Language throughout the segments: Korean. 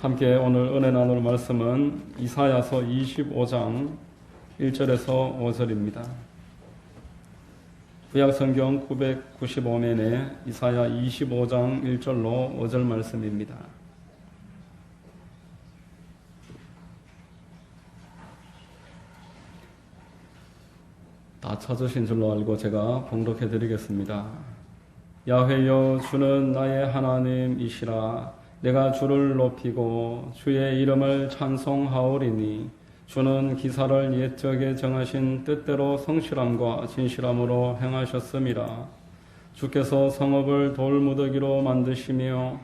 함께 오늘 은혜 나눌 말씀은 이사야서 25장 1절에서 5절입니다. 구약성경 995면에 이사야 25장 1절로 5절 말씀입니다. 다 찾으신 줄로 알고 제가 봉독해 드리겠습니다. 야훼여, 주는 나의 하나님이시라. 내가 주를 높이고 주의 이름을 찬송하오리니 주는 기사를 옛적에 정하신 뜻대로 성실함과 진실함으로 행하셨음이라. 주께서 성읍을 돌무더기로 만드시며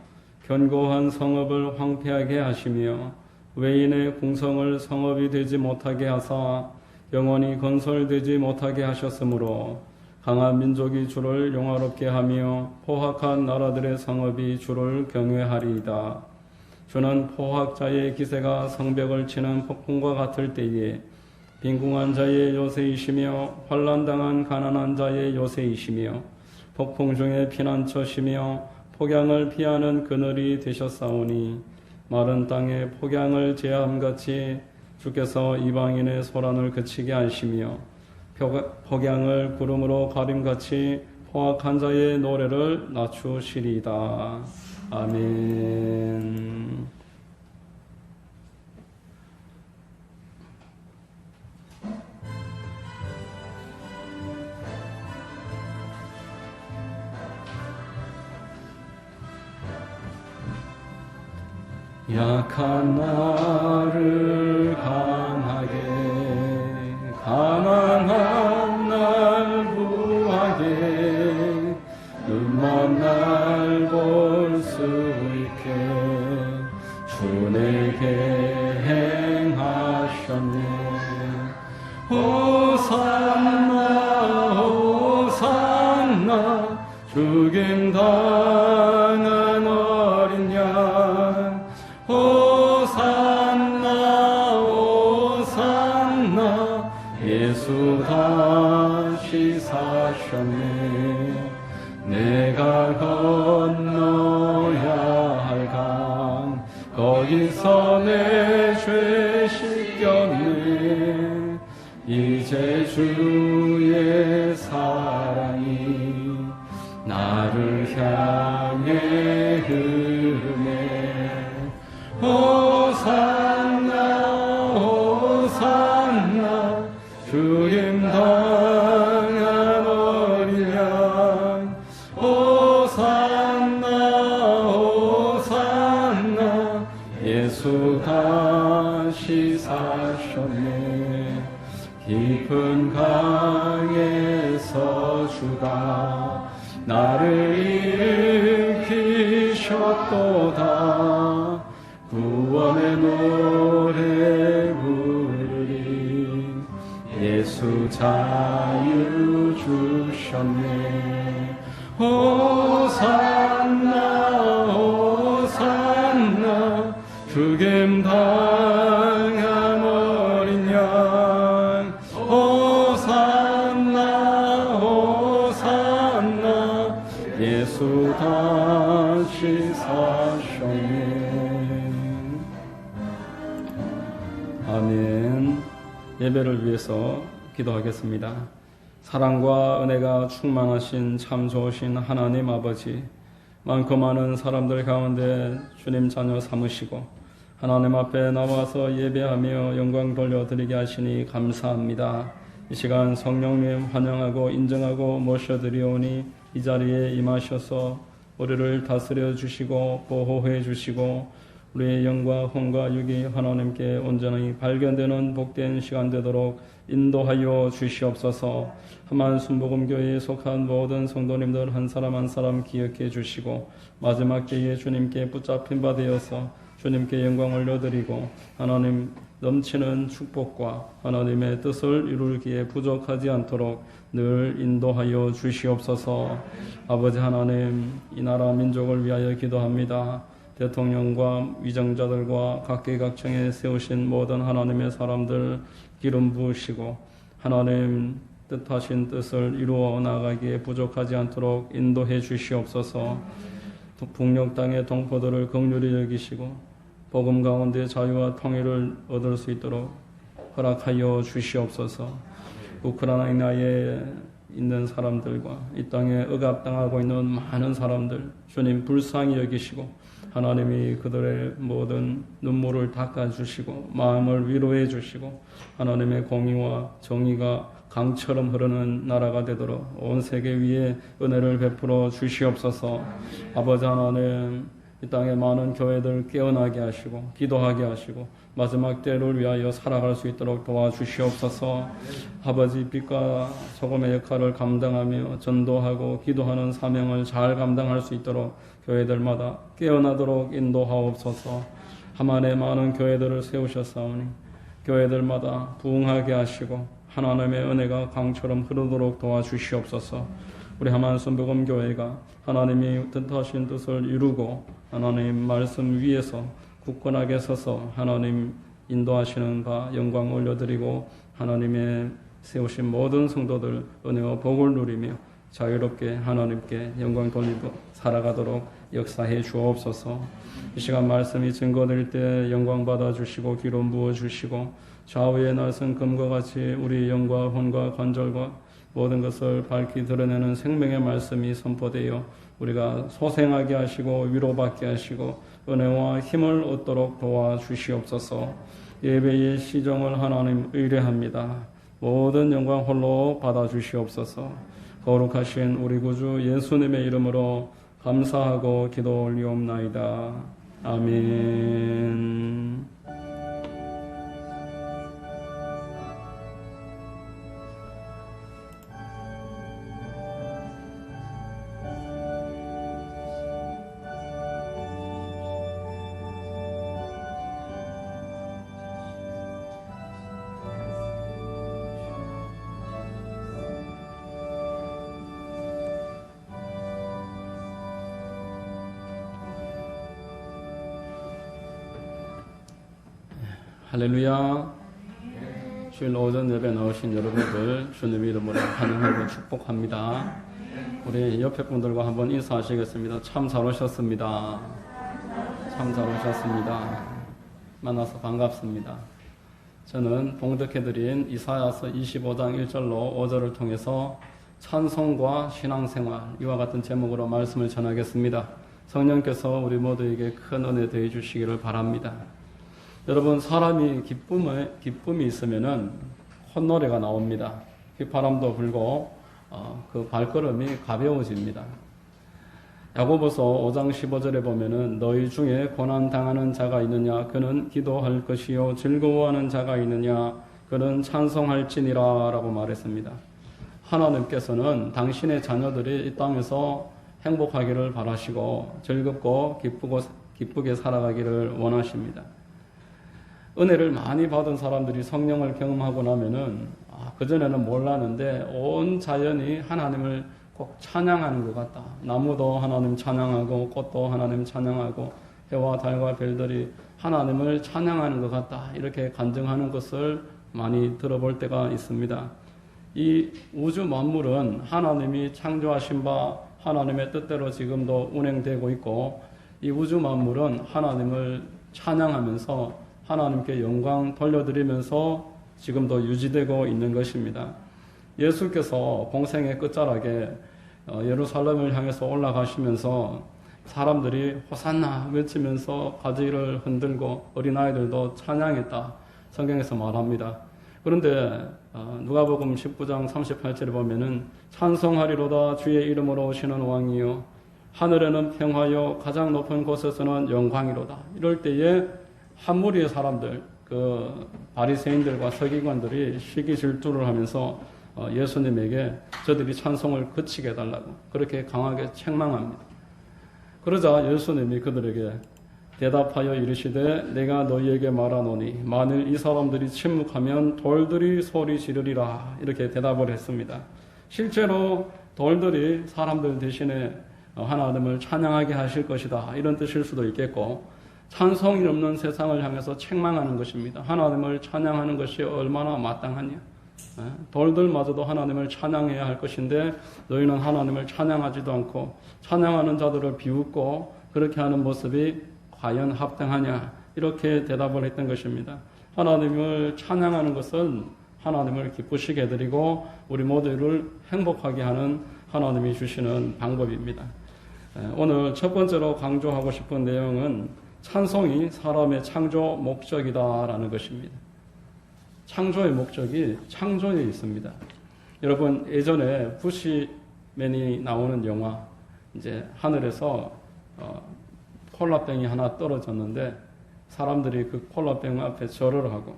견고한 성읍을 황폐하게 하시며 외인의 궁성을 성읍이 되지 못하게 하사 영원히 건설되지 못하게 하셨으므로 강한 민족이 주를 영화롭게 하며 포악한 나라들의 성읍이 주를 경외하리이다. 주는 포악자의 기세가 성벽을 치는 폭풍과 같을 때에 빈궁한 자의 요새이시며 환난당한 가난한 자의 요새이시며 폭풍 중에 피난처시며 폭양을 피하는 그늘이 되셨사오니 마른 땅에 폭양을 제함같이 주께서 이방인의 소란을 그치게 하시며 폭양을 구름으로 가림같이 포악한 자의 노래를 낮추시리이다. 아멘. 약한 나를 강하게 가난한 날 구하게 눈먼 날 볼 수 있게 주 내게 행하셨네. 호산나 호산나 죽임 당한 어린 양 호산나 호산나 예수 다시 사셨네. 내가 건너야 할 강 거기서 내 죄 씻겼네. 이제 주의 사랑이 나를 향해 흐르네. 호산나 호산나 주님 당한 어린 양 호산나 호산나 예수 다시 사셨네. 깊은 강에서 주가 나를 일으키셨도다. 구원의 노래 부르리. 예수 자유 주셨네. 호산나 호산나 죽임 당한 어린 양 호산나 호산나 예수 다시 사셨네. 아멘. 예배를 위해서 기도하겠습니다. 사랑과 은혜가 충만하신 참 좋으신 하나님 아버지, 많고 많은 사람들 가운데 주님 자녀 삼으시고 하나님 앞에 나와서 예배하며 영광 돌려드리게 하시니 감사합니다. 이 시간 성령님 환영하고 인정하고 모셔드리오니 이 자리에 임하셔서 우리를 다스려 주시고 보호해 주시고 우리의 영과 혼과 육이 하나님께 온전히 발견되는 복된 시간 되도록 인도하여 주시옵소서. 함안 순복음교회에 속한 모든 성도님들 한 사람 한 사람 기억해 주시고 마지막 때에 주님께 붙잡힌 바 되어서 주님께 영광 올려드리고 하나님 넘치는 축복과 하나님의 뜻을 이루기에 부족하지 않도록 늘 인도하여 주시옵소서. 아버지 하나님, 이 나라 민족을 위하여 기도합니다. 대통령과 위정자들과 각계각층에 세우신 모든 하나님의 사람들 기름 부으시고 하나님 뜻하신 뜻을 이루어 나가기에 부족하지 않도록 인도해 주시옵소서. 북녘 땅의 동포들을 긍휼히 여기시고 복음 가운데 자유와 통일을 얻을 수 있도록 허락하여 주시옵소서. 우크라이나에 있는 사람들과 이 땅에 억압당하고 있는 많은 사람들 주님 불쌍히 여기시고 하나님이 그들의 모든 눈물을 닦아주시고 마음을 위로해 주시고 하나님의 공의와 정의가 강처럼 흐르는 나라가 되도록 온 세계 위에 은혜를 베풀어 주시옵소서. 아버지 하나님, 이 땅에 많은 교회들 깨어나게 하시고 기도하게 하시고 마지막 때를 위하여 살아갈 수 있도록 도와주시옵소서. 아버지, 빛과 소금의 역할을 감당하며 전도하고 기도하는 사명을 잘 감당할 수 있도록 교회들마다 깨어나도록 인도하옵소서. 하만에 많은 교회들을 세우셨사오니 교회들마다 부흥하게 하시고 하나님의 은혜가 강처럼 흐르도록 도와주시옵소서. 우리 하만 순복음교회가 하나님이 뜻하신 뜻을 이루고 하나님 말씀 위에서 굳건하게 서서 하나님 인도하시는 바 영광 올려드리고 하나님의 세우신 모든 성도들 은혜와 복을 누리며 자유롭게 하나님께 영광 돌리고 살아가도록 역사해 주옵소서. 이 시간 말씀이 증거될 때 영광 받아주시고 기름 부어주시고 좌우에 나선 금과 같이 우리 영과 혼과 관절과 모든 것을 밝히 드러내는 생명의 말씀이 선포되어 우리가 소생하게 하시고 위로받게 하시고 은혜와 힘을 얻도록 도와주시옵소서. 예배의 시정을 하나님 의뢰합니다. 모든 영광 홀로 받아주시옵소서. 거룩하신 우리 구주 예수님의 이름으로 감사하고 기도 올리옵나이다. 아멘. 할렐루야. 주일 오전 예배 나오신 여러분들 주님의 이름으로 환영하고 축복합니다. 우리 옆에 분들과 한번 인사하시겠습니다. 참 잘 오셨습니다. 참 잘 오셨습니다. 만나서 반갑습니다. 저는 봉독해드린 이사야서 25장 1절로 5절을 통해서 찬송과 신앙생활 이와 같은 제목으로 말씀을 전하겠습니다. 성령께서 우리 모두에게 큰 은혜 더해 주시기를 바랍니다. 여러분, 사람이 기쁨이 있으면은 콧노래가 나옵니다. 휘파람도 불고 그 발걸음이 가벼워집니다. 야고보서 5장 15절에 보면은 너희 중에 고난 당하는 자가 있느냐 그는 기도할 것이요 즐거워하는 자가 있느냐 그는 찬송할지니라 라고 말했습니다. 하나님께서는 당신의 자녀들이 이 땅에서 행복하기를 바라시고 즐겁고 기쁘게 살아가기를 원하십니다. 은혜를 많이 받은 사람들이 성령을 경험하고 나면은 그전에는 몰랐는데 온 자연이 하나님을 꼭 찬양하는 것 같다. 나무도 하나님 찬양하고 꽃도 하나님 찬양하고 해와 달과 별들이 하나님을 찬양하는 것 같다. 이렇게 간증하는 것을 많이 들어볼 때가 있습니다. 이 우주 만물은 하나님이 창조하신 바 하나님의 뜻대로 지금도 운행되고 있고 이 우주 만물은 하나님을 찬양하면서 하나님께 영광 돌려드리면서 지금도 유지되고 있는 것입니다. 예수께서 공생의 끝자락에 예루살렘을 향해서 올라가시면서 사람들이 호산나 외치면서 가지를 흔들고 어린아이들도 찬양했다. 성경에서 말합니다. 그런데 누가복음 19장 38절에 보면은 찬송하리로다 주의 이름으로 오시는 왕이요 하늘에는 평화요 가장 높은 곳에서는 영광이로다. 이럴 때에 한 무리의 사람들, 그 바리새인들과 서기관들이 시기 질투를 하면서 예수님에게 저들이 찬송을 그치게 해달라고 그렇게 강하게 책망합니다. 그러자 예수님이 그들에게 대답하여 이르시되 내가 너희에게 말하노니 만일 이 사람들이 침묵하면 돌들이 소리 지르리라 이렇게 대답을 했습니다. 실제로 돌들이 사람들 대신에 하나님을 찬양하게 하실 것이다 이런 뜻일 수도 있겠고 찬송이 없는 세상을 향해서 책망하는 것입니다. 하나님을 찬양하는 것이 얼마나 마땅하냐. 돌들마저도 하나님을 찬양해야 할 것인데 너희는 하나님을 찬양하지도 않고 찬양하는 자들을 비웃고 그렇게 하는 모습이 과연 합당하냐. 이렇게 대답을 했던 것입니다. 하나님을 찬양하는 것은 하나님을 기쁘시게 해드리고 우리 모두를 행복하게 하는 하나님이 주시는 방법입니다. 오늘 첫 번째로 강조하고 싶은 내용은 찬송이 사람의 창조 목적이다라는 것입니다. 창조의 목적이 창조에 있습니다. 여러분, 예전에 부시맨이 나오는 영화, 이제 하늘에서 콜라병이 하나 떨어졌는데 사람들이 그 콜라병 앞에 절을 하고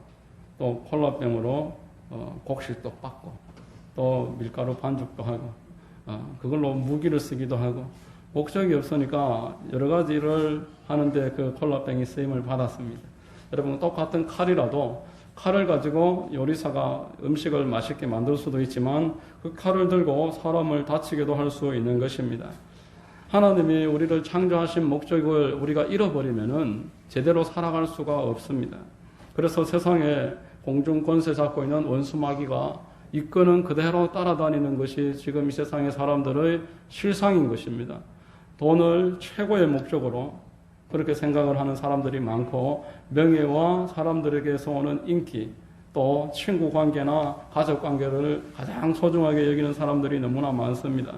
또 콜라병으로 곡식도 빻고 또 밀가루 반죽도 하고 그걸로 무기를 쓰기도 하고 목적이 없으니까 여러 가지를 하는데 그 콜라병이 쓰임을 받았습니다. 여러분, 똑같은 칼이라도 칼을 가지고 요리사가 음식을 맛있게 만들 수도 있지만 그 칼을 들고 사람을 다치게도 할 수 있는 것입니다. 하나님이 우리를 창조하신 목적을 우리가 잃어버리면은 제대로 살아갈 수가 없습니다. 그래서 세상에 공중 권세 잡고 있는 원수마귀가 이끄는 그대로 따라다니는 것이 지금 이 세상의 사람들의 실상인 것입니다. 돈을 최고의 목적으로 그렇게 생각을 하는 사람들이 많고 명예와 사람들에게서 오는 인기 또 친구 관계나 가족 관계를 가장 소중하게 여기는 사람들이 너무나 많습니다.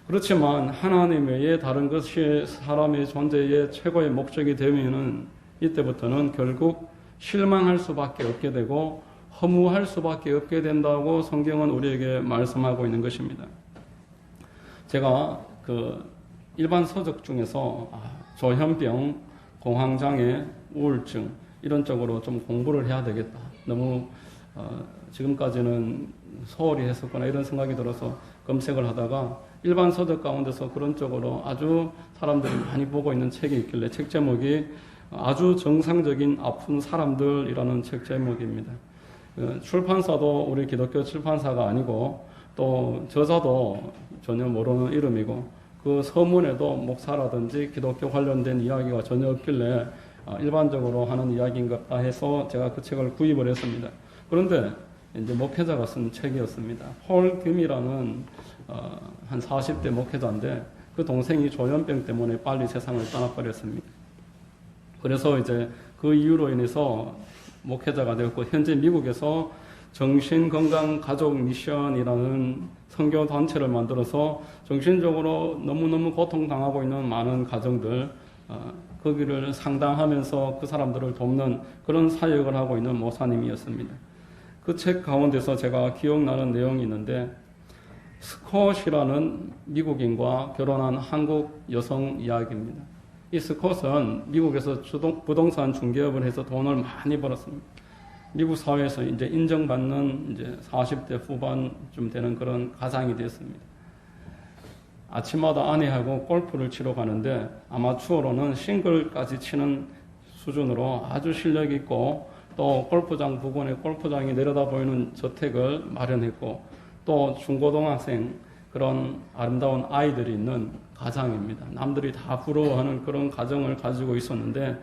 그렇지만 하나님 외에 다른 것이 사람의 존재의 최고의 목적이 되면은 이때부터는 결국 실망할 수밖에 없게 되고 허무할 수밖에 없게 된다고 성경은 우리에게 말씀하고 있는 것입니다. 제가 일반 서적 중에서 조현병, 공황장애, 우울증 이런 쪽으로 좀 공부를 해야 되겠다. 너무 지금까지는 소홀히 했었거나 이런 생각이 들어서 검색을 하다가 일반 서적 가운데서 그런 쪽으로 아주 사람들이 많이 보고 있는 책이 있길래 책 제목이 아주 정상적인 아픈 사람들이라는 책 제목입니다. 출판사도 우리 기독교 출판사가 아니고 또 저자도 전혀 모르는 이름이고 그 서문에도 목사라든지 기독교 관련된 이야기가 전혀 없길래 일반적으로 하는 이야기인가 해서 제가 그 책을 구입을 했습니다. 그런데 이제 목회자가 쓴 책이었습니다. 폴 김이라는 한 40대 목회자인데 그 동생이 조현병 때문에 빨리 세상을 떠나버렸습니다. 그래서 이제 그 이유로 인해서 목회자가 되었고 현재 미국에서 정신건강가족 미션이라는 선교단체를 만들어서 정신적으로 너무너무 고통당하고 있는 많은 가정들 거기를 상담하면서 그 사람들을 돕는 그런 사역을 하고 있는 모사님이었습니다. 그 책 가운데서 제가 기억나는 내용이 있는데 스콧이라는 미국인과 결혼한 한국 여성 이야기입니다. 이 스콧은 미국에서 부동산 중개업을 해서 돈을 많이 벌었습니다. 미국 사회에서 이제 인정받는 이제 40대 후반쯤 되는 그런 가장이 되었습니다. 아침마다 아내하고 골프를 치러 가는데 아마추어로는 싱글까지 치는 수준으로 아주 실력 있고 또 골프장 부근에 골프장이 내려다 보이는 저택을 마련했고 또 중고등학생 그런 아름다운 아이들이 있는 가장입니다. 남들이 다 부러워하는 그런 가정을 가지고 있었는데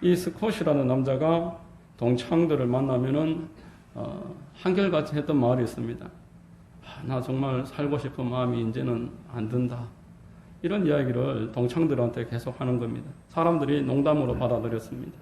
이 스콧이라는 남자가 동창들을 만나면은 한결같이 했던 말이 있습니다. 나 정말 살고 싶은 마음이 이제는 안 든다. 이런 이야기를 동창들한테 계속 하는 겁니다. 사람들이 농담으로 받아들였습니다.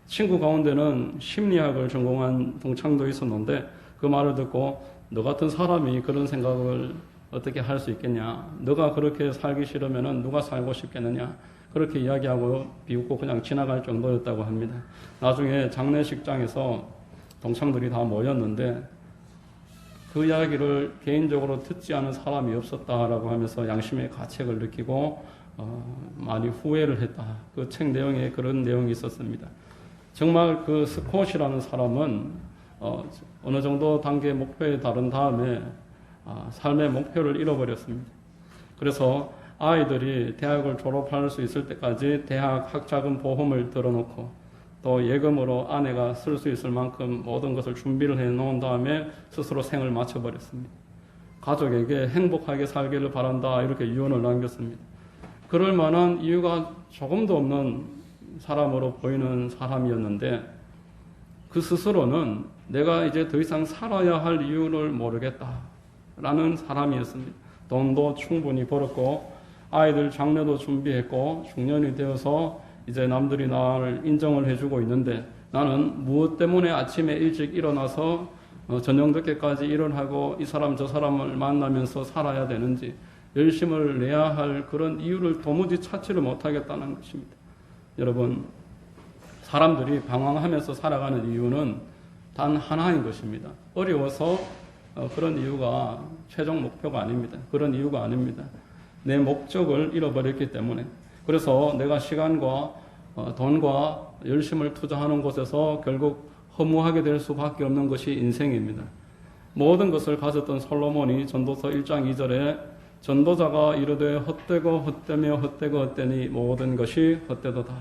친구 가운데는 심리학을 전공한 동창도 있었는데 그 말을 듣고 너 같은 사람이 그런 생각을 어떻게 할 수 있겠냐. 너가 그렇게 살기 싫으면 누가 살고 싶겠느냐. 그렇게 이야기하고 비웃고 그냥 지나갈 정도였다고 합니다. 나중에 장례식장에서 동창들이 다 모였는데 그 이야기를 개인적으로 듣지 않은 사람이 없었다라고 하면서 양심의 가책을 느끼고 많이 후회를 했다. 그 책 내용에 그런 내용이 있었습니다. 정말 그 스콧이라는 사람은 어느 정도 단계 목표에 다른 다음에 삶의 목표를 잃어버렸습니다. 그래서 아이들이 대학을 졸업할 수 있을 때까지 대학 학자금 보험을 들어놓고 또 예금으로 아내가 쓸 수 있을 만큼 모든 것을 준비를 해놓은 다음에 스스로 생을 마쳐버렸습니다. 가족에게 행복하게 살기를 바란다 이렇게 유언을 남겼습니다. 그럴 만한 이유가 조금도 없는 사람으로 보이는 사람이었는데 그 스스로는 내가 이제 더 이상 살아야 할 이유를 모르겠다라는 사람이었습니다. 돈도 충분히 벌었고 아이들 장래도 준비했고 중년이 되어서 이제 남들이 나를 인정을 해주고 있는데 나는 무엇 때문에 아침에 일찍 일어나서 저녁 늦게까지 일을 하고 이 사람 저 사람을 만나면서 살아야 되는지 열심을 내야 할 그런 이유를 도무지 찾지를 못하겠다는 것입니다. 여러분, 사람들이 방황하면서 살아가는 이유는 단 하나인 것입니다. 어려워서 그런 이유가 최종 목표가 아닙니다. 그런 이유가 아닙니다. 내 목적을 잃어버렸기 때문에. 그래서 내가 시간과 돈과 열심을 투자하는 곳에서 결국 허무하게 될 수밖에 없는 것이 인생입니다. 모든 것을 가졌던 솔로몬이 전도서 1장 2절에 전도자가 이르되 헛되고 헛되며 헛되고 헛되니 모든 것이 헛되도다.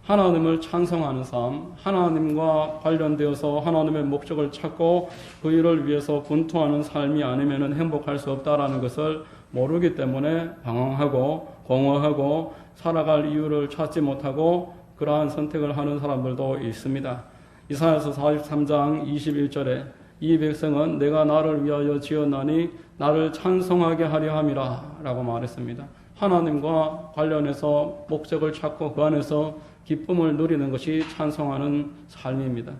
하나님을 찬송하는 삶, 하나님과 관련되어서 하나님의 목적을 찾고 그 일을 위해서 분투하는 삶이 아니면 행복할 수 없다라는 것을 모르기 때문에 방황하고 공허하고 살아갈 이유를 찾지 못하고 그러한 선택을 하는 사람들도 있습니다. 이사야서 43장 21절에 이 백성은 내가 나를 위하여 지었나니 나를 찬송하게 하려 함이라 라고 말했습니다. 하나님과 관련해서 목적을 찾고 그 안에서 기쁨을 누리는 것이 찬송하는 삶입니다.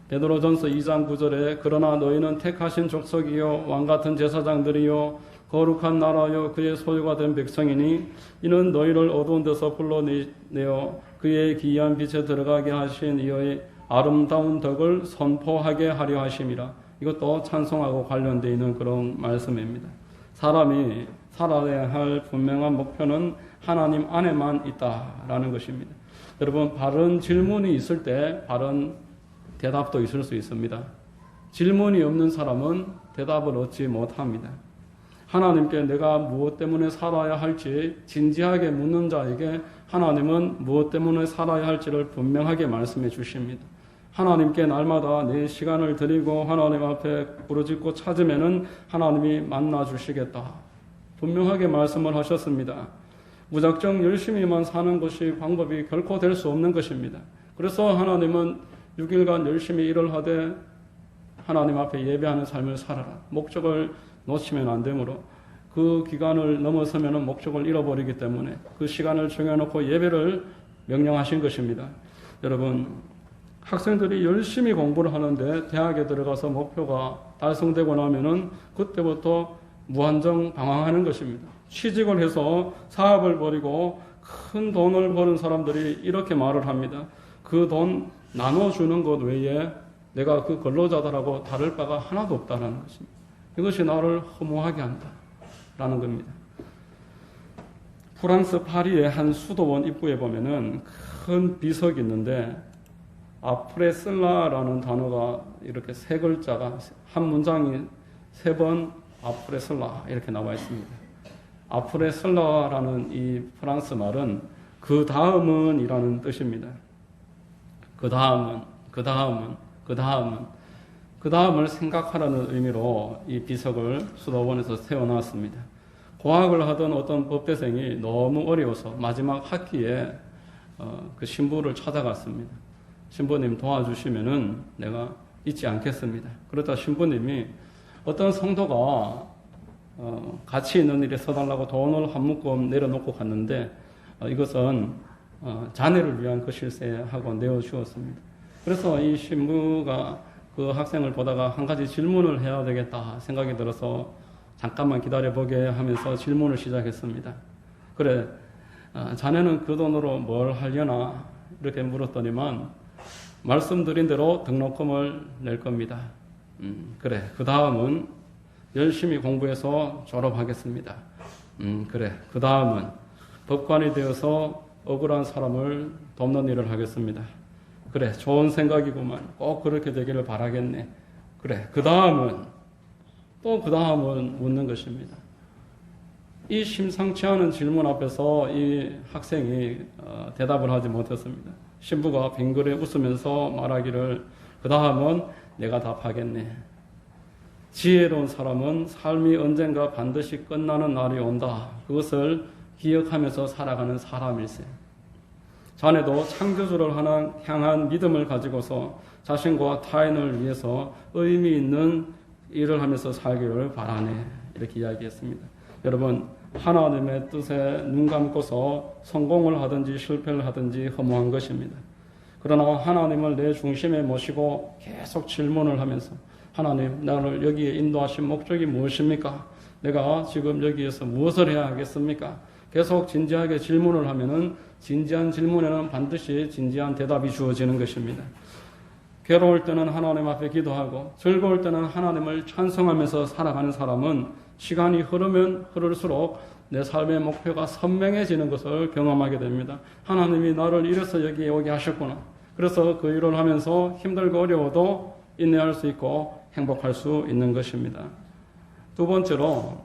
베드로전서 2장 9절에 그러나 너희는 택하신 족속이요 왕같은 제사장들이요 거룩한 나라요 그의 소유가 된 백성이니 이는 너희를 어두운 데서 불러내어 그의 기이한 빛에 들어가게 하신 이의 아름다운 덕을 선포하게 하려 하심이라. 이것도 찬송하고 관련되어 있는 그런 말씀입니다. 사람이 살아야 할 분명한 목표는 하나님 안에만 있다라는 것입니다. 여러분, 바른 질문이 있을 때 바른 대답도 있을 수 있습니다. 질문이 없는 사람은 대답을 얻지 못합니다. 하나님께 내가 무엇 때문에 살아야 할지 진지하게 묻는 자에게 하나님은 무엇 때문에 살아야 할지를 분명하게 말씀해 주십니다. 하나님께 날마다 내 시간을 드리고 하나님 앞에 부르짖고 찾으면은 하나님이 만나 주시겠다. 분명하게 말씀을 하셨습니다. 무작정 열심히만 사는 것이 방법이 결코 될 수 없는 것입니다. 그래서 하나님은 6일간 열심히 일을 하되 하나님 앞에 예배하는 삶을 살아라. 목적을 놓치면 안 되므로 그 기간을 넘어서면 목적을 잃어버리기 때문에 그 시간을 정해놓고 예배를 명령하신 것입니다. 여러분, 학생들이 열심히 공부를 하는데 대학에 들어가서 목표가 달성되고 나면은 그때부터 무한정 방황하는 것입니다. 취직을 해서 사업을 벌이고 큰 돈을 버는 사람들이 이렇게 말을 합니다. 그 돈 나눠주는 것 외에 내가 그 근로자들하고 다를 바가 하나도 없다는 것입니다. 이것이 나를 허무하게 한다라는 겁니다. 프랑스 파리의 한 수도원 입구에 보면은 큰 비석이 있는데 아프레슬라라는 단어가 이렇게 세 글자가 한 문장이 3번 아프레슬라 이렇게 나와 있습니다. 아프레슬라라는 이 프랑스 말은 그 다음은 이라는 뜻입니다. 그 다음을 생각하라는 의미로 이 비석을 수도원에서 세워놨습니다. 고학을 하던 어떤 법대생이 너무 어려워서 마지막 학기에 그 신부를 찾아갔습니다. 신부님 도와주시면은 내가 잊지 않겠습니다. 그러다 신부님이 어떤 성도가 가치 있는 일에 써달라고 돈을 한 묶음 내려놓고 갔는데 이것은 자네를 위한 것일세 하고 내어주었습니다. 그래서 이 신부가 그 학생을 보다가 한 가지 질문을 해야 되겠다 생각이 들어서 잠깐만 기다려보게 하면서 질문을 시작했습니다. 그래, 자네는 그 돈으로 뭘 하려나? 이렇게 물었더니만 말씀드린 대로 등록금을 낼 겁니다. 그래, 그 다음은 열심히 공부해서 졸업하겠습니다. 그래, 그 다음은 법관이 되어서 억울한 사람을 돕는 일을 하겠습니다. 그래, 좋은 생각이구만. 꼭 그렇게 되기를 바라겠네. 그래, 그 다음은 또 그 다음은 묻는 것입니다. 이 심상치 않은 질문 앞에서 이 학생이 대답을 하지 못했습니다. 신부가 빙그레 웃으면서 말하기를 그 다음은 내가 답하겠네. 지혜로운 사람은 삶이 언젠가 반드시 끝나는 날이 온다. 그것을 기억하면서 살아가는 사람일세. 자네도 창조주를 향한 믿음을 가지고서 자신과 타인을 위해서 의미 있는 일을 하면서 살기를 바라네. 이렇게 이야기했습니다. 여러분, 하나님의 뜻에 눈 감고서 성공을 하든지 실패를 하든지 허무한 것입니다. 그러나 하나님을 내 중심에 모시고 계속 질문을 하면서 하나님, 나를 여기에 인도하신 목적이 무엇입니까? 내가 지금 여기에서 무엇을 해야 하겠습니까? 계속 진지하게 질문을 하면은 진지한 질문에는 반드시 진지한 대답이 주어지는 것입니다. 괴로울 때는 하나님 앞에 기도하고 즐거울 때는 하나님을 찬송하면서 살아가는 사람은 시간이 흐르면 흐를수록 내 삶의 목표가 선명해지는 것을 경험하게 됩니다. 하나님이 나를 이래서 여기에 오게 하셨구나. 그래서 그 일을 하면서 힘들고 어려워도 인내할 수 있고 행복할 수 있는 것입니다. 두 번째로,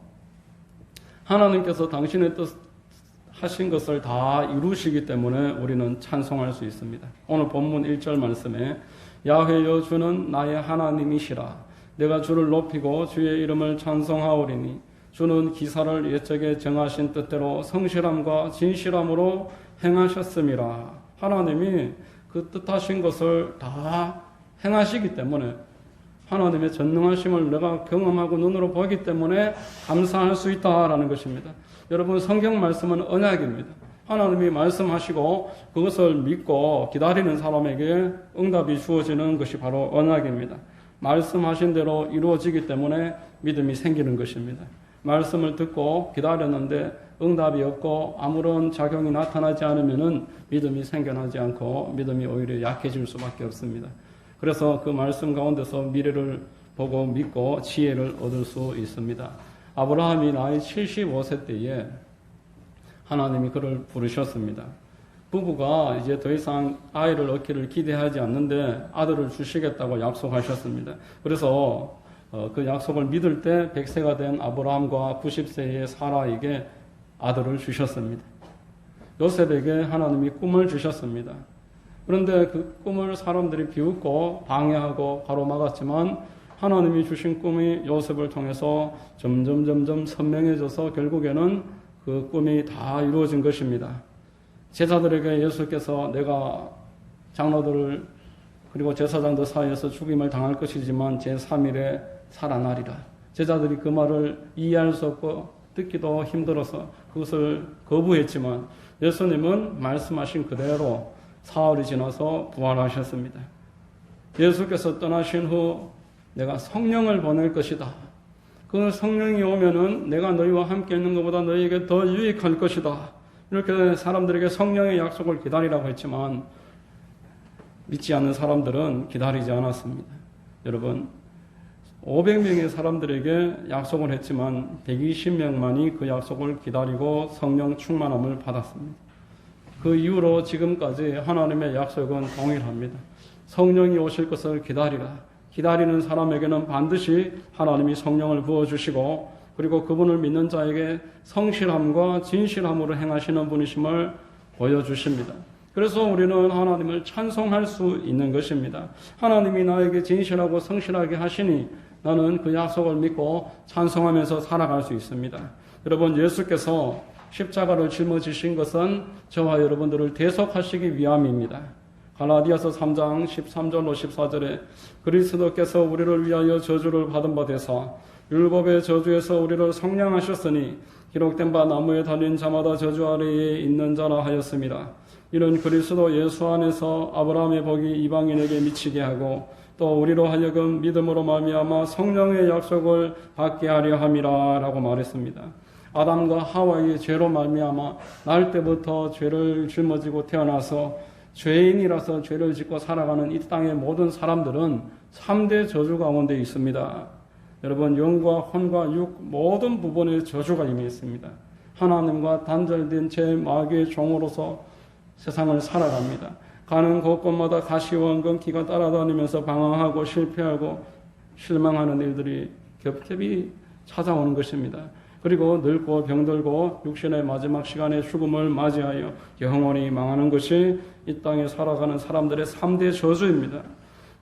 하나님께서 당신의 뜻 하신 것을 다 이루시기 때문에 우리는 찬송할 수 있습니다. 오늘 본문 1절 말씀에 야훼여 주는 나의 하나님이시라. 내가 주를 높이고 주의 이름을 찬송하오리니 주는 기사를 옛적에 정하신 뜻대로 성실함과 진실함으로 행하셨음이라. 하나님이 그 뜻하신 것을 다 행하시기 때문에, 하나님의 전능하심을 내가 경험하고 눈으로 보기 때문에 감사할 수 있다라는 것입니다. 여러분, 성경 말씀은 언약입니다. 하나님이 말씀하시고 그것을 믿고 기다리는 사람에게 응답이 주어지는 것이 바로 언약입니다. 말씀하신 대로 이루어지기 때문에 믿음이 생기는 것입니다. 말씀을 듣고 기다렸는데 응답이 없고 아무런 작용이 나타나지 않으면은 믿음이 생겨나지 않고 믿음이 오히려 약해질 수밖에 없습니다. 그래서 그 말씀 가운데서 미래를 보고 믿고 지혜를 얻을 수 있습니다. 아브라함이 나이 75세 때에 하나님이 그를 부르셨습니다. 부부가 이제 더 이상 아이를 얻기를 기대하지 않는데 아들을 주시겠다고 약속하셨습니다. 그래서 그 약속을 믿을 때 100세가 된 아브라함과 90세의 사라에게 아들을 주셨습니다. 요셉에게 하나님이 꿈을 주셨습니다. 그런데 그 꿈을 사람들이 비웃고 방해하고 가로막았지만 하나님이 주신 꿈이 요셉을 통해서 점점 선명해져서 결국에는 그 꿈이 다 이루어진 것입니다. 제자들에게 예수께서 내가 장로들을 그리고 제사장들 사이에서 죽임을 당할 것이지만 제3일에 살아나리라. 제자들이 그 말을 이해할 수 없고 듣기도 힘들어서 그것을 거부했지만 예수님은 말씀하신 그대로 사흘이 지나서 부활하셨습니다. 예수께서 떠나신 후 내가 성령을 보낼 것이다. 그 성령이 오면은 내가 너희와 함께 있는 것보다 너희에게 더 유익할 것이다. 이렇게 사람들에게 성령의 약속을 기다리라고 했지만 믿지 않는 사람들은 기다리지 않았습니다. 여러분, 500명의 사람들에게 약속을 했지만 120명만이 그 약속을 기다리고 성령 충만함을 받았습니다. 그 이후로 지금까지 하나님의 약속은 동일합니다. 성령이 오실 것을 기다리라. 기다리는 사람에게는 반드시 하나님이 성령을 부어주시고 그리고 그분을 믿는 자에게 성실함과 진실함으로 행하시는 분이심을 보여주십니다. 그래서 우리는 하나님을 찬송할 수 있는 것입니다. 하나님이 나에게 진실하고 성실하게 하시니 나는 그 약속을 믿고 찬송하면서 살아갈 수 있습니다. 여러분, 예수께서 십자가를 짊어지신 것은 저와 여러분들을 대속하시기 위함입니다. 갈라디아서 3장 13절로 14절에 그리스도께서 우리를 위하여 저주를 받은 바 되사 율법의 저주에서 우리를 속량하셨으니 기록된 바 나무에 달린 자마다 저주 아래에 있는 자라 하였습니다. 이는 그리스도 예수 안에서 아브라함의 복이 이방인에게 미치게 하고 또 우리로 하여금 믿음으로 말미암아 성령의 약속을 받게 하려 함이라 라고 말했습니다. 아담과 하와의 죄로 말미암아 날 때부터 죄를 짊어지고 태어나서 죄인이라서 죄를 짓고 살아가는 이 땅의 모든 사람들은 3대 저주 가운데 있습니다. 여러분, 영과 혼과 육 모든 부분에 저주가 임해 있습니다. 하나님과 단절된 제 마귀의 종으로서 세상을 살아갑니다. 가는 곳곳마다 가시원금 기가 따라다니면서 방황하고 실패하고 실망하는 일들이 겹겹이 찾아오는 것입니다. 그리고 늙고 병들고 육신의 마지막 시간에 죽음을 맞이하여 영원히 망하는 것이 이 땅에 살아가는 사람들의 3대 저주입니다.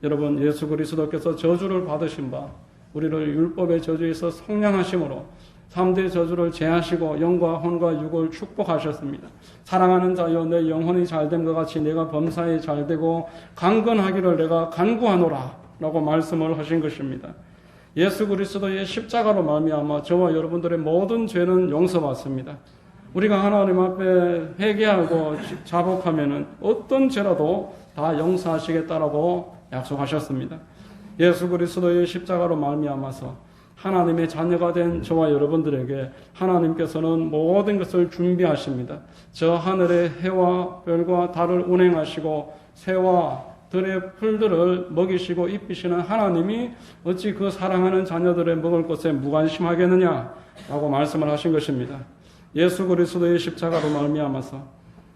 여러분, 예수 그리스도께서 저주를 받으신 바 우리를 율법의 저주에서 속량하심으로 3대 저주를 제하시고 영과 혼과 육을 축복하셨습니다. 사랑하는 자여 내 영혼이 잘됨과 같이 내가 범사에 잘되고 강건하기를 내가 간구하노라 라고 말씀을 하신 것입니다. 예수 그리스도의 십자가로 말미암아 저와 여러분들의 모든 죄는 용서받습니다. 우리가 하나님 앞에 회개하고 자복하면은 어떤 죄라도 다 용서하시겠다라고 약속하셨습니다. 예수 그리스도의 십자가로 말미암아서 하나님의 자녀가 된 저와 여러분들에게 하나님께서는 모든 것을 준비하십니다. 저 하늘의 해와 별과 달을 운행하시고 새와 들의 풀들을 먹이시고 입히시는 하나님이 어찌 그 사랑하는 자녀들의 먹을 것에 무관심하겠느냐라고 말씀을 하신 것입니다. 예수 그리스도의 십자가로 말미암아서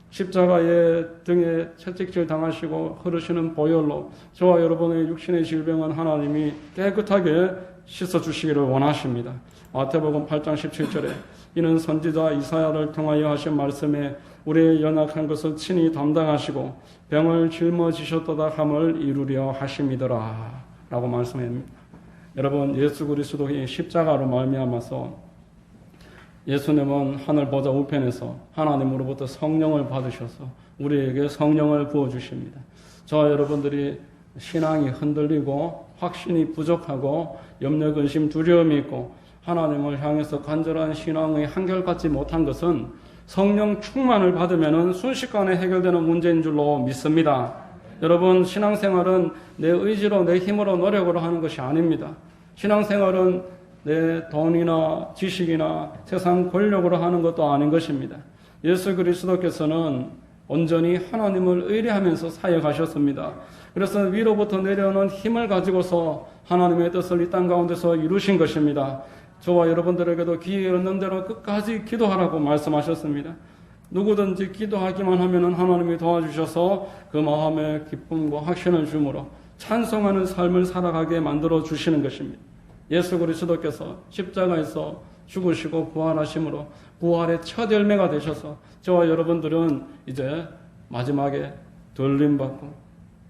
십자가의 등에 채찍질 당하시고 흐르시는 보혈로 저와 여러분의 육신의 질병은 하나님이 깨끗하게 씻어주시기를 원하십니다. 마태복음 8장 17절에 이는 선지자 이사야를 통하여 하신 말씀에 우리의 연약한 것을 친히 담당하시고 병을 짊어지셨도다 함을 이루려 하심이더라 라고 말씀합니다. 여러분, 예수 그리스도의 십자가로 말미암아서 예수님은 하늘 보좌 우편에서 하나님으로부터 성령을 받으셔서 우리에게 성령을 부어주십니다. 저와 여러분들이 신앙이 흔들리고 확신이 부족하고 염려, 근심, 두려움이 있고 하나님을 향해서 간절한 신앙의 한결같지 못한 것은 성령 충만을 받으면 순식간에 해결되는 문제인 줄로 믿습니다. 여러분, 신앙생활은 내 의지로 내 힘으로 노력으로 하는 것이 아닙니다. 신앙생활은 내 돈이나 지식이나 세상 권력으로 하는 것도 아닌 것입니다. 예수 그리스도께서는 온전히 하나님을 의뢰하면서 사역하셨습니다. 그래서 위로부터 내려오는 힘을 가지고서 하나님의 뜻을 이 땅 가운데서 이루신 것입니다. 저와 여러분들에게도 기회 얻는 대로 끝까지 기도하라고 말씀하셨습니다. 누구든지 기도하기만 하면 하나님이 도와주셔서 그 마음에 기쁨과 확신을 주므로 찬송하는 삶을 살아가게 만들어 주시는 것입니다. 예수 그리스도께서 십자가에서 죽으시고 부활하심으로 부활의 첫 열매가 되셔서 저와 여러분들은 이제 마지막에 돌림받고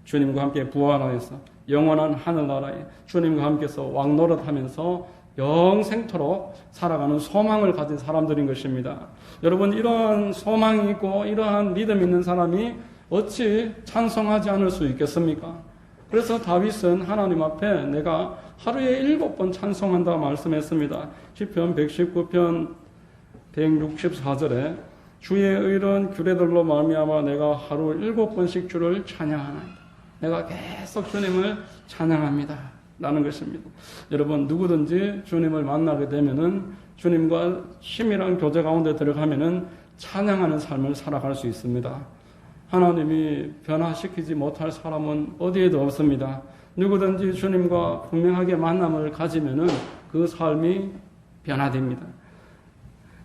주님과 함께 부활하여서 영원한 하늘나라에 주님과 함께서 왕노릇하면서 영생토록 살아가는 소망을 가진 사람들인 것입니다. 여러분, 이러한 소망이 있고 이러한 믿음 있는 사람이 어찌 찬송하지 않을 수 있겠습니까? 그래서 다윗은 하나님 앞에 내가 하루에 7번 찬송한다 말씀했습니다. 시편 119편 164절에 주의 의로운 규례들로 말미암아 내가 하루 7번씩 주를 찬양하나이다. 내가 계속 주님을 찬양합니다 라는 것입니다. 여러분, 누구든지 주님을 만나게 되면은 주님과 친밀한 교제 가운데 들어가면은 찬양하는 삶을 살아갈 수 있습니다. 하나님이 변화시키지 못할 사람은 어디에도 없습니다. 누구든지 주님과 분명하게 만남을 가지면은 그 삶이 변화됩니다.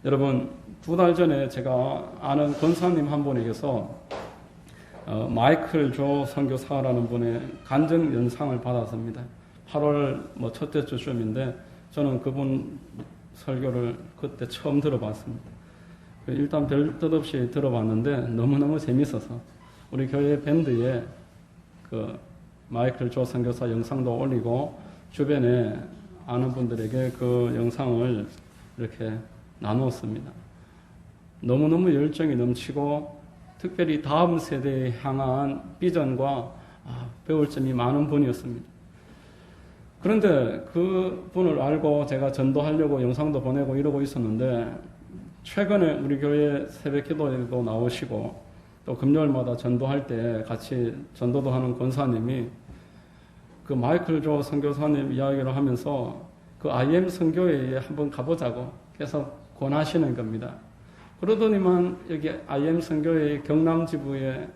여러분, 2달 전에 제가 아는 권사님 한 분에게서 마이클 조 선교사라는 분의 간증 연상을 받았습니다. 8월 첫째 주쯤인데 저는 그분 설교를 그때 처음 들어봤습니다. 일단 별 뜻 없이 들어봤는데 너무너무 재밌어서 우리 교회 밴드에 그 마이클 조 선교사 영상도 올리고 주변에 아는 분들에게 그 영상을 이렇게 나누었습니다. 너무너무 열정이 넘치고 특별히 다음 세대에 향한 비전과 배울 점이 많은 분이었습니다. 그런데 그 분을 알고 제가 전도하려고 영상도 보내고 이러고 있었는데 최근에 우리 교회 새벽 기도에도 나오시고 또 금요일마다 전도할 때 같이 전도도 하는 권사님이 그 마이클 조 선교사님 이야기를 하면서 그 IM 선교회에 한번 가보자고 계속 권하시는 겁니다. 그러더니만 여기 IM 선교회 경남 지부에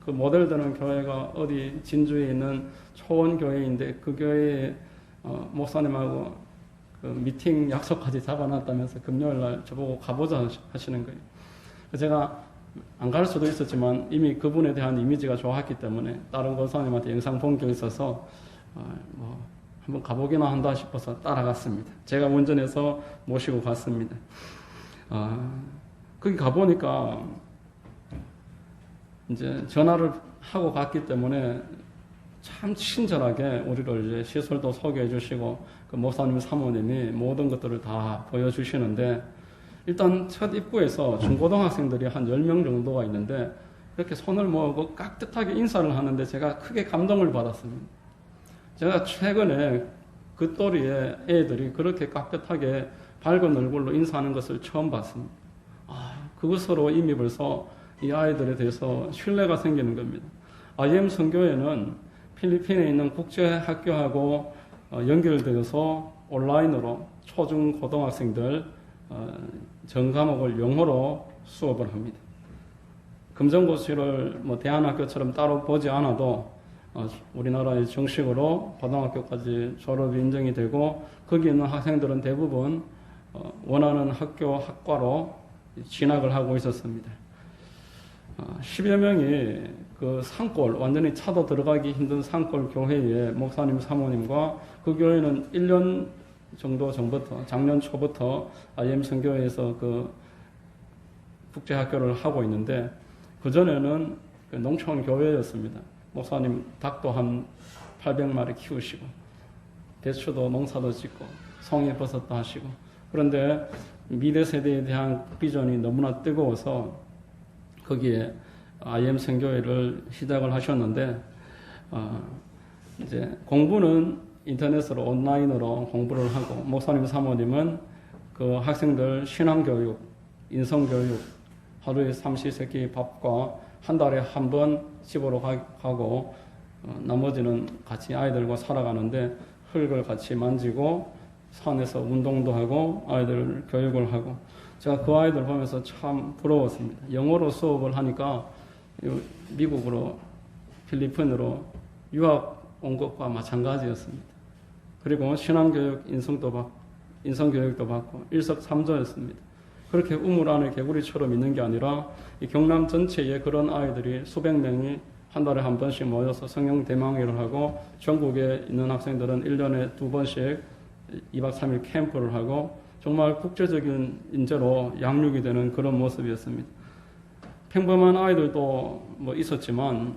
그 모델 되는 교회가 어디 진주에 있는 초원교회인데 그 교회에 목사님하고 그 미팅 약속까지 잡아놨다면서 금요일날 저보고 가보자 하시는 거예요. 제가 안 갈 수도 있었지만 이미 그분에 대한 이미지가 좋았기 때문에 다른 권사님한테 영상 본 게 있어서 한번 가보기나 한다 싶어서 따라갔습니다. 제가 운전해서 모시고 갔습니다. 거기 가보니까 이제 전화를 하고 갔기 때문에 참 친절하게 우리를 이제 시설도 소개해 주시고 그 목사님 사모님이 모든 것들을 다 보여주시는데 일단 첫 입구에서 중고등학생들이 한 10명 정도가 있는데 이렇게 손을 모으고 깍듯하게 인사를 하는데 제가 크게 감동을 받았습니다. 제가 최근에 그 또래의 애들이 그렇게 깍듯하게 밝은 얼굴로 인사하는 것을 처음 봤습니다. 그것으로 이미 벌써 이 아이들에 대해서 신뢰가 생기는 겁니다. IM 선교회는 필리핀에 있는 국제학교하고 연결되어서 온라인으로 초중 고등학생들 전 과목을 영어로 수업을 합니다. 금정고시를 대안학교처럼 따로 보지 않아도 우리나라의 정식으로 고등학교까지 졸업이 인정이 되고 거기 있는 학생들은 대부분 원하는 학교 학과로 진학을 하고 있었습니다. 10여 명이 그 산골, 완전히 차도 들어가기 힘든 산골 교회의 목사님, 사모님과 그 교회는 1년 정도 전부터, 작년 초부터 IM 선교회에서 그 국제학교를 하고 있는데, 그전에는 그 농촌 교회였습니다. 목사님 닭도 한 800마리 키우시고, 대추도 농사도 짓고, 송이버섯도 하시고, 그런데 미래 세대에 대한 비전이 너무나 뜨거워서 거기에 IM 선교회를 시작을 하셨는데, 이제 공부는 인터넷으로 온라인으로 공부를 하고, 목사님 사모님은 그 학생들 신앙교육, 인성교육, 하루에 삼시세끼 밥과 한 달에 한 번 집으로 가고, 나머지는 같이 아이들과 살아가는데 흙을 같이 만지고 산에서 운동도 하고 아이들 교육을 하고, 제가 그 아이들 보면서 참 부러웠습니다. 영어로 수업을 하니까 미국으로, 필리핀으로 유학 온 것과 마찬가지였습니다. 그리고 신앙교육, 인성교육도 받고 일석삼조였습니다. 그렇게 우물 안에 개구리처럼 있는 게 아니라 이 경남 전체에 그런 아이들이 수백 명이 한 달에 한 번씩 모여서 성령 대망회를 하고, 전국에 있는 학생들은 1년에 2번씩 2박 3일 캠프를 하고, 정말 국제적인 인재로 양육이 되는 그런 모습이었습니다. 평범한 아이들도 있었지만,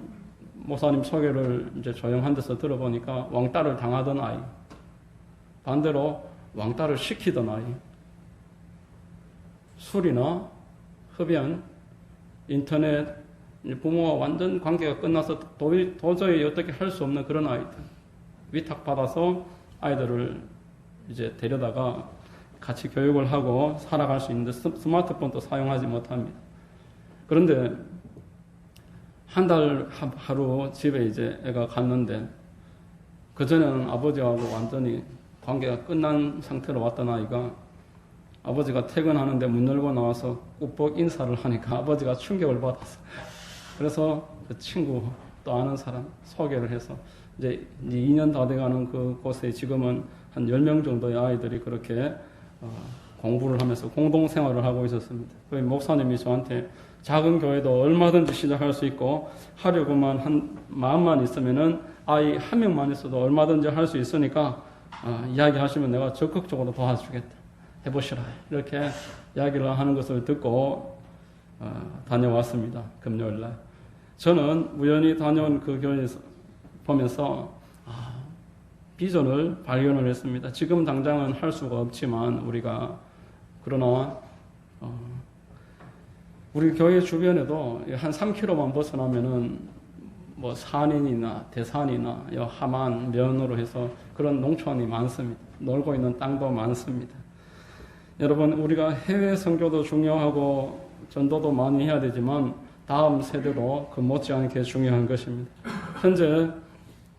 목사님 소개를 이제 조용한 데서 들어보니까 왕따를 당하던 아이, 반대로 왕따를 시키던 아이, 술이나 흡연, 인터넷, 부모와 완전 관계가 끝나서 도저히 어떻게 할 수 없는 그런 아이들, 위탁받아서 아이들을 이제 데려다가 같이 교육을 하고 살아갈 수 있는데 스마트폰도 사용하지 못합니다. 그런데 한 달 하루 집에 이제 애가 갔는데, 그전에는 아버지하고 완전히 관계가 끝난 상태로 왔던 아이가 아버지가 퇴근하는데 문 열고 나와서 꾹뻑 인사를 하니까 아버지가 충격을 받았어요. 그래서 그 친구, 또 아는 사람 소개를 해서 이제 2년 다 돼가는 그 곳에 지금은 한 10명 정도의 아이들이 그렇게 공부를 하면서 공동생활을 하고 있었습니다. 그 목사님이 저한테 작은 교회도 얼마든지 시작할 수 있고, 하려고만 한 마음만 있으면은 아이 한 명만 있어도 얼마든지 할 수 있으니까 이야기하시면 내가 적극적으로 도와주겠다, 해보시라, 이렇게 이야기를 하는 것을 듣고 다녀왔습니다. 금요일날 저는 우연히 다녀온 그 교회에서 보면서 비전을 발견을 했습니다. 지금 당장은 할 수가 없지만 우리가, 그러나 우리 교회 주변에도 한 3km만 벗어나면은 산인이나 대산이나 하만, 면으로 해서 그런 농촌이 많습니다. 놀고 있는 땅도 많습니다. 여러분, 우리가 해외 선교도 중요하고 전도도 많이 해야 되지만 다음 세대도 그 못지않게 중요한 것입니다. 현재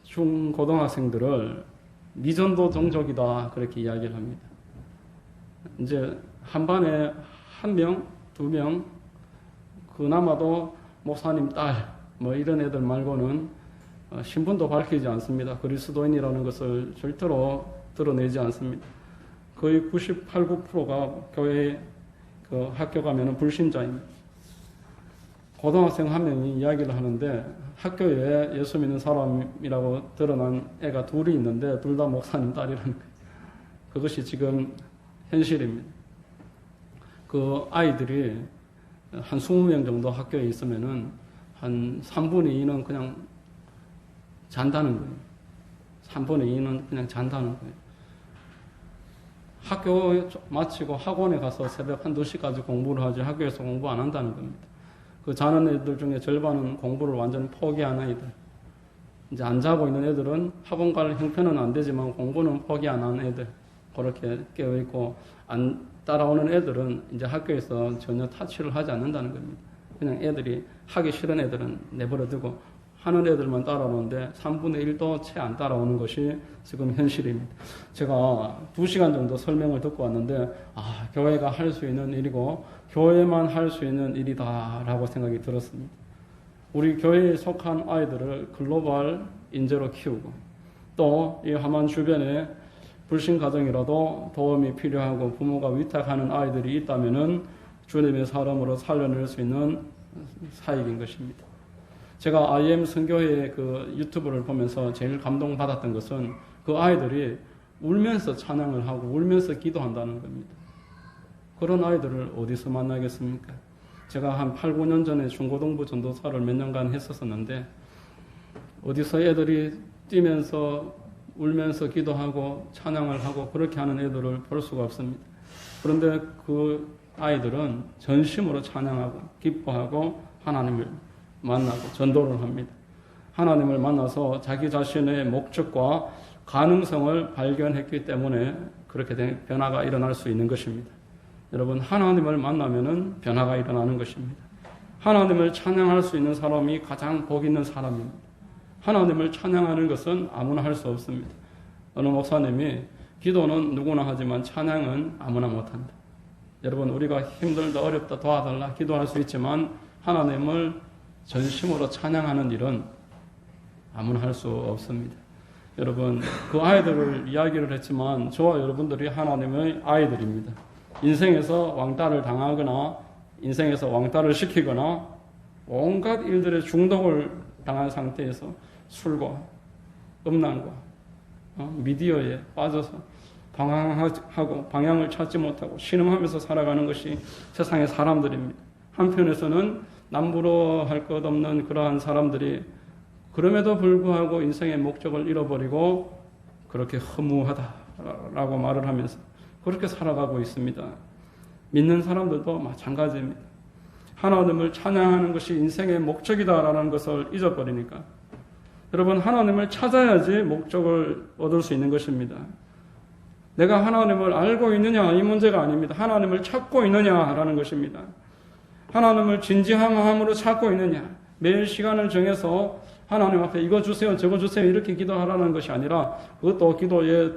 중고등학생들을 미전도 종족이다, 그렇게 이야기를 합니다. 이제 한 반에 1명, 2명, 그나마도 목사님 딸, 이런 애들 말고는 신분도 밝히지 않습니다. 그리스도인이라는 것을 절대로 드러내지 않습니다. 거의 98, 9%가 교회 그 학교 가면은 불신자입니다. 고등학생 1명이 이야기를 하는데, 학교에 예수 믿는 사람이라고 드러난 애가 2이 있는데 둘 다 목사님 딸이라는 거예요. 그것이 지금 현실입니다. 그 아이들이 한 20명 정도 학교에 있으면은 한 3분의 2는 그냥 잔다는 거예요. 3분의 2는 그냥 잔다는 거예요. 학교 마치고 학원에 가서 새벽 1-2시까지 공부를 하지 학교에서 공부 안 한다는 겁니다. 그 자는 애들 중에 절반은 공부를 완전히 포기한 아이들. 이제 안 자고 있는 애들은 학원 갈 형편은 안 되지만 공부는 포기 안 하는 애들, 그렇게 깨어있고, 안 따라오는 애들은 이제 학교에서 전혀 타치를 하지 않는다는 겁니다. 그냥 애들이 하기 싫은 애들은 내버려두고 하는 애들만 따라오는데 3분의 1도 채 안 따라오는 것이 지금 현실입니다. 제가 2시간 정도 설명을 듣고 왔는데 교회가 할 수 있는 일이고 교회만 할 수 있는 일이다라고 생각이 들었습니다. 우리 교회에 속한 아이들을 글로벌 인재로 키우고 또 이 함안 주변에 불신 가정이라도 도움이 필요하고 부모가 위탁하는 아이들이 있다면은 주님의 사람으로 살려낼 수 있는 사역인 것입니다. 제가 IM 선교회 그 유튜브를 보면서 제일 감동받았던 것은 그 아이들이 울면서 찬양을 하고 울면서 기도한다는 겁니다. 그런 아이들을 어디서 만나겠습니까? 제가 한 8, 9년 전에 중고등부 전도사를 몇 년간 했었는데 어디서 애들이 뛰면서 울면서 기도하고 찬양을 하고 그렇게 하는 애들을 볼 수가 없습니다. 그런데 그 아이들은 전심으로 찬양하고 기뻐하고 하나님을 만나고 전도를 합니다. 하나님을 만나서 자기 자신의 목적과 가능성을 발견했기 때문에 그렇게 된 변화가 일어날 수 있는 것입니다. 여러분, 하나님을 만나면은 변화가 일어나는 것입니다. 하나님을 찬양할 수 있는 사람이 가장 복 있는 사람입니다. 하나님을 찬양하는 것은 아무나 할 수 없습니다. 어느 목사님이 기도는 누구나 하지만 찬양은 아무나 못한다. 여러분, 우리가 힘들다 어렵다 도와달라 기도할 수 있지만 하나님을 전심으로 찬양하는 일은 아무나 할 수 없습니다. 여러분, 그 아이들을 이야기를 했지만 저와 여러분들이 하나님의 아이들입니다. 인생에서 왕따를 당하거나 인생에서 왕따를 시키거나 온갖 일들의 중독을 당한 상태에서 술과 음란과 미디어에 빠져서 방황하고 방향을 찾지 못하고 신음하면서 살아가는 것이 세상의 사람들입니다. 한편에서는 남부러할 것 없는 그러한 사람들이 그럼에도 불구하고 인생의 목적을 잃어버리고 그렇게 허무하다라고 말을 하면서 그렇게 살아가고 있습니다. 믿는 사람들도 마찬가지입니다. 하나님을 찬양하는 것이 인생의 목적이다라는 것을 잊어버리니까 여러분, 하나님을 찾아야지 목적을 얻을 수 있는 것입니다. 내가 하나님을 알고 있느냐 이 문제가 아닙니다. 하나님을 찾고 있느냐라는 것입니다. 하나님을 진지함으로 찾고 있느냐, 매일 시간을 정해서 하나님 앞에 이거 주세요 저거 주세요 이렇게 기도하라는 것이 아니라 그것도 기도의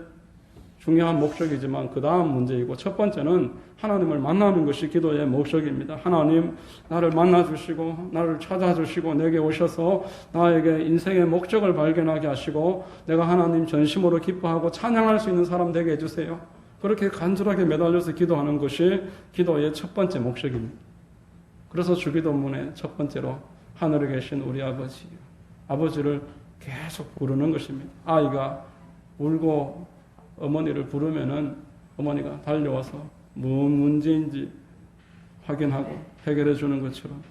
중요한 목적이지만 그 다음 문제이고 첫 번째는 하나님을 만나는 것이 기도의 목적입니다. 하나님 나를 만나주시고 나를 찾아주시고 내게 오셔서 나에게 인생의 목적을 발견하게 하시고 내가 하나님 전심으로 기뻐하고 찬양할 수 있는 사람 되게 해주세요. 그렇게 간절하게 매달려서 기도하는 것이 기도의 첫 번째 목적입니다. 그래서 주기도문의 첫 번째로 하늘에 계신 우리 아버지를 계속 부르는 것입니다. 아이가 울고 어머니를 부르면은 어머니가 달려와서 무슨 문제인지 확인하고 해결해 주는 것처럼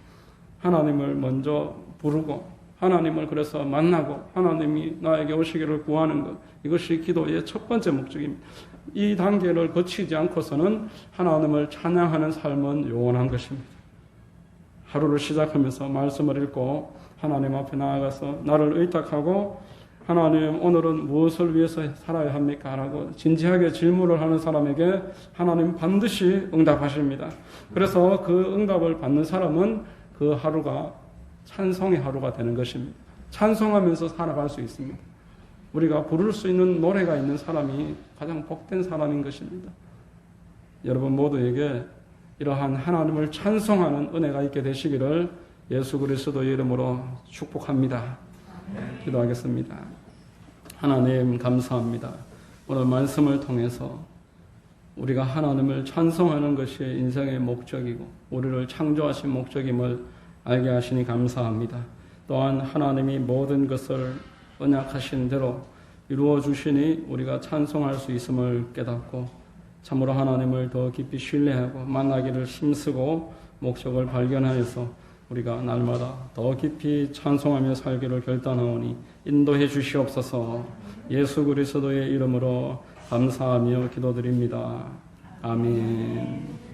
하나님을 먼저 부르고 하나님을 그래서 만나고 하나님이 나에게 오시기를 구하는 것, 이것이 기도의 첫 번째 목적입니다. 이 단계를 거치지 않고서는 하나님을 찬양하는 삶은 영원한 것입니다. 하루를 시작하면서 말씀을 읽고 하나님 앞에 나아가서 나를 의탁하고 하나님 오늘은 무엇을 위해서 살아야 합니까? 라고 진지하게 질문을 하는 사람에게 하나님 반드시 응답하십니다. 그래서 그 응답을 받는 사람은 그 하루가 찬송의 하루가 되는 것입니다. 찬송하면서 살아갈 수 있습니다. 우리가 부를 수 있는 노래가 있는 사람이 가장 복된 사람인 것입니다. 여러분 모두에게 이러한 하나님을 찬송하는 은혜가 있게 되시기를 예수 그리스도의 이름으로 축복합니다. 기도하겠습니다. 하나님 감사합니다. 오늘 말씀을 통해서 우리가 하나님을 찬송하는 것이 인생의 목적이고 우리를 창조하신 목적임을 알게 하시니 감사합니다. 또한 하나님이 모든 것을 언약하신 대로 이루어 주시니 우리가 찬송할 수 있음을 깨닫고 참으로 하나님을 더 깊이 신뢰하고 만나기를 힘쓰고 목적을 발견하여서 우리가 날마다 더 깊이 찬송하며 살기를 결단하오니 인도해 주시옵소서. 예수 그리스도의 이름으로 감사하며 기도드립니다. 아멘.